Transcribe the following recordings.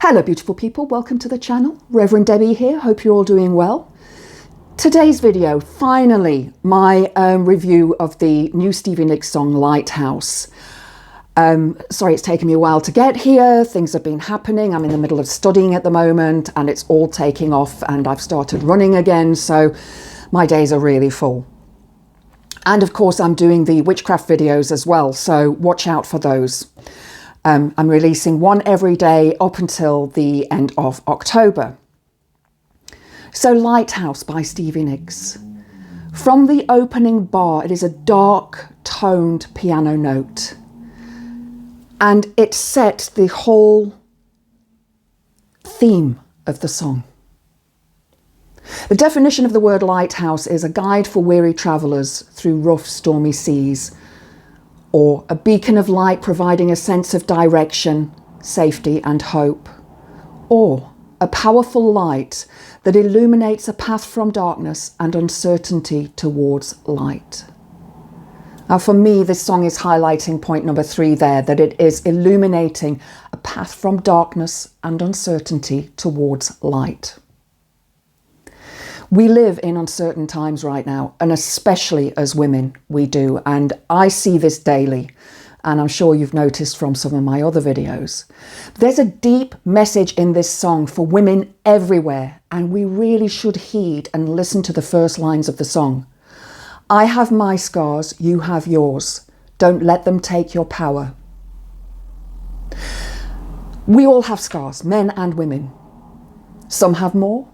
Hello beautiful people, welcome to the channel. Reverend Debbie here, hope you're all doing well. Today's video, finally, my review of the new Stevie Nicks song, Lighthouse. Sorry it's taken me a while to get here, things have been happening, I'm in the middle of studying at the moment and it's all taking off and I've started running again, so my days are really full. And of course I'm doing the witchcraft videos as well, so watch out for those. I'm releasing one every day up until the end of October. So Lighthouse by Stevie Nicks. From the opening bar, it is a dark toned piano note. And it sets the whole theme of the song. The definition of the word lighthouse is a guide for weary travellers through rough, stormy seas, or a beacon of light providing a sense of direction, safety and hope, or a powerful light that illuminates a path from darkness and uncertainty towards light. Now for me, this song is highlighting point number 3 there, that it is illuminating a path from darkness and uncertainty towards light. We live in uncertain times right now, and especially as women, we do. And I see this daily, and I'm sure you've noticed from some of my other videos. There's a deep message in this song for women everywhere, and we really should heed and listen to the first lines of the song. I have my scars, you have yours. Don't let them take your power. We all have scars, men and women. Some have more,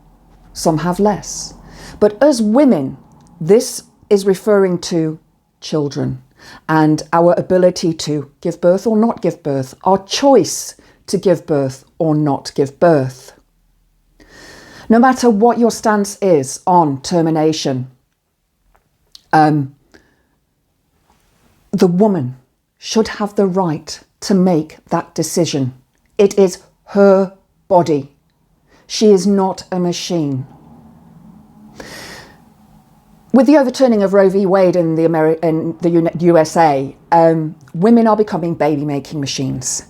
some have less. But as women, this is referring to children and our ability to give birth or not give birth, our choice to give birth or not give birth. No matter what your stance is on termination, the woman should have the right to make that decision. It is her body. She is not a machine. With the overturning of Roe v. Wade in the USA, women are becoming baby-making machines.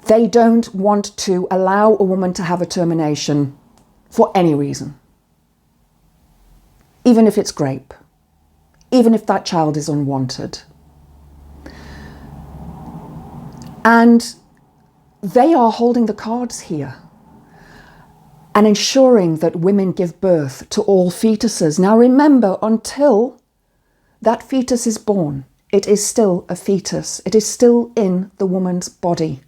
They don't want to allow a woman to have a termination for any reason. Even if it's grape. Even if that child is unwanted. And they are holding the cards here and ensuring that women give birth to all fetuses. Now remember, until that fetus is born, it is still a fetus. It is still in the woman's body.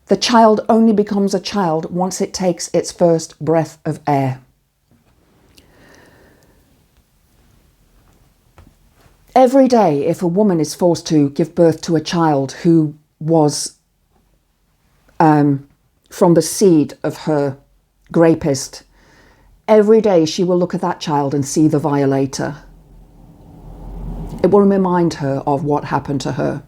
The child only becomes a child once it takes its first breath of air. Every day, if a woman is forced to give birth to a child who was from the seed of her rapist, every day she will look at that child and see the violator. It will remind her of what happened to her.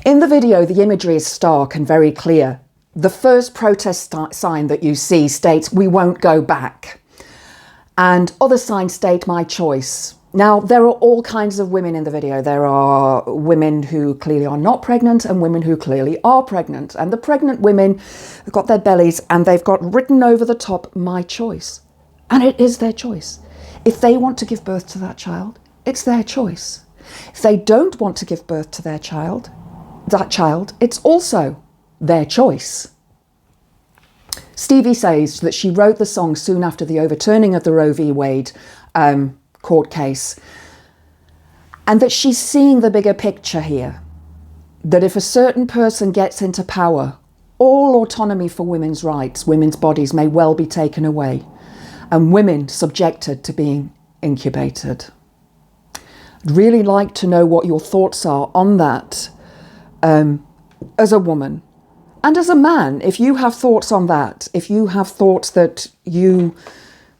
In the video, the imagery is stark and very clear. The first protest sign that you see states, "We won't go back." And other signs state, "My choice." Now, there are all kinds of women in the video. There are women who clearly are not pregnant and women who clearly are pregnant. And the pregnant women have got their bellies and they've got written over the top, "My choice." And it is their choice. If they want to give birth to that child, it's their choice. If they don't want to give birth to their child, it's also their choice. Stevie says that she wrote the song soon after the overturning of the Roe v. Wade court case, and that she's seeing the bigger picture here, that if a certain person gets into power, all autonomy for women's rights, women's bodies may well be taken away, and women subjected to being incubated. I'd really like to know what your thoughts are on that, as a woman. And as a man, if you have thoughts on that, if you have thoughts that you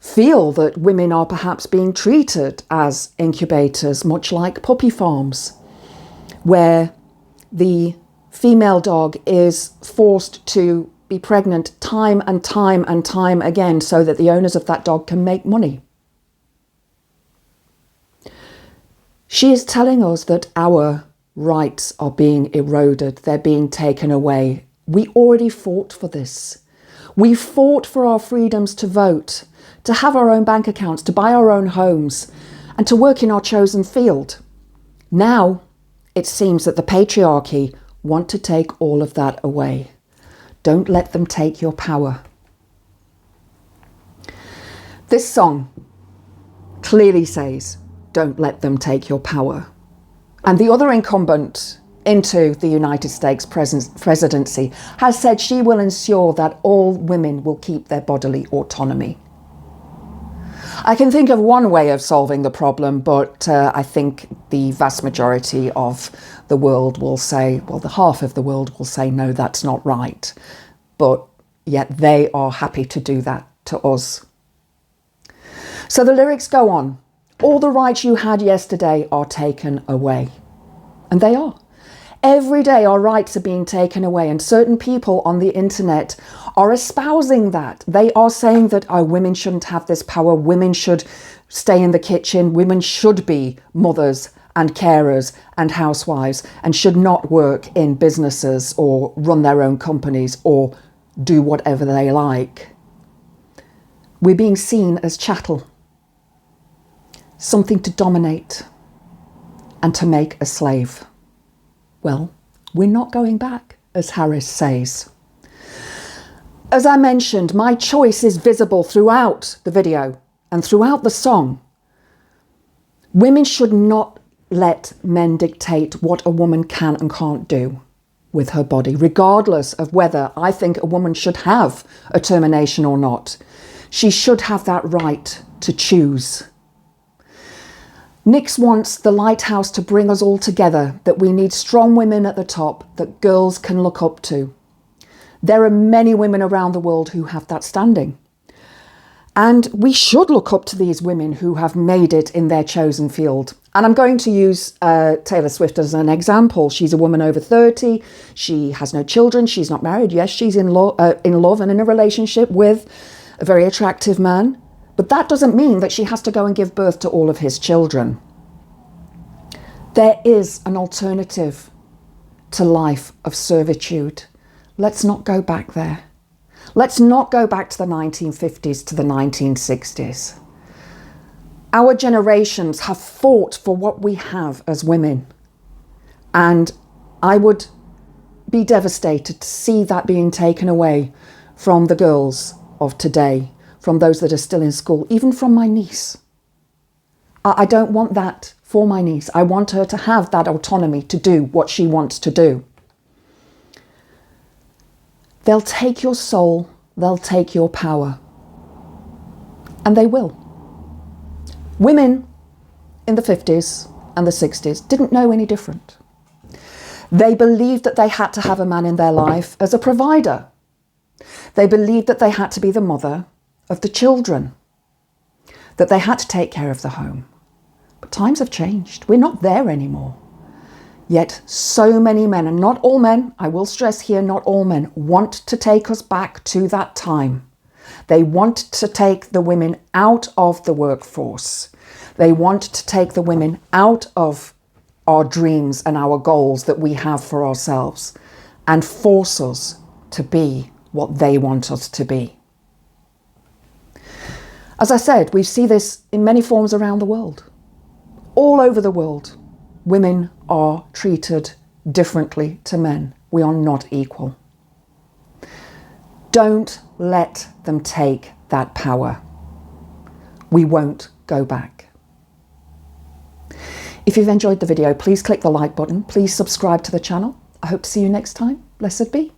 feel that women are perhaps being treated as incubators, much like puppy farms, where the female dog is forced to be pregnant time and time and time again so that the owners of that dog can make money. She is telling us that our rights are being eroded, they're being taken away. We already fought for this. We fought for our freedoms to vote, to have our own bank accounts, to buy our own homes, and to work in our chosen field. Now, it seems that the patriarchy want to take all of that away. Don't let them take your power. This song clearly says, don't let them take your power. And the other incumbent into the United States presidency has said she will ensure that all women will keep their bodily autonomy. I can think of one way of solving the problem, but I think the vast majority of the world will say, well, the half of the world will say, no, that's not right. But yet they are happy to do that to us. So the lyrics go on. All the rights you had yesterday are taken away. And they are. Every day our rights are being taken away, and certain people on the internet are espousing that. They are saying that women shouldn't have this power, women should stay in the kitchen, women should be mothers and carers and housewives and should not work in businesses or run their own companies or do whatever they like. We're being seen as chattel, something to dominate and to make a slave. Well, we're not going back, as Harris says. As I mentioned, my choice is visible throughout the video and throughout the song. Women should not let men dictate what a woman can and can't do with her body, regardless of whether I think a woman should have a termination or not. She should have that right to choose. Nix wants the Lighthouse to bring us all together, that we need strong women at the top that girls can look up to. There are many women around the world who have that standing. And we should look up to these women who have made it in their chosen field. And I'm going to use Taylor Swift as an example. She's a woman over 30. She has no children. She's not married. Yes, she's in love and in a relationship with a very attractive man. But that doesn't mean that she has to go and give birth to all of his children. There is an alternative to life of servitude. Let's not go back there. Let's not go back to the 1950s, to the 1960s. Our generations have fought for what we have as women. And I would be devastated to see that being taken away from the girls of today, from those that are still in school, even from my niece. I don't want that for my niece. I want her to have that autonomy to do what she wants to do. They'll take your soul, they'll take your power. And they will. Women in the 50s and the 60s didn't know any different. They believed that they had to have a man in their life as a provider. They believed that they had to be the mother of the children, that they had to take care of the home. But times have changed. We're not there anymore. Yet so many men, and not all men, I will stress here, not all men, want to take us back to that time. They want to take the women out of the workforce. They want to take the women out of our dreams and our goals that we have for ourselves and force us to be what they want us to be. As I said, we see this in many forms around the world. All over the world, women are treated differently to men. We are not equal. Don't let them take that power. We won't go back. If you've enjoyed the video, please click the like button. Please subscribe to the channel. I hope to see you next time. Blessed be.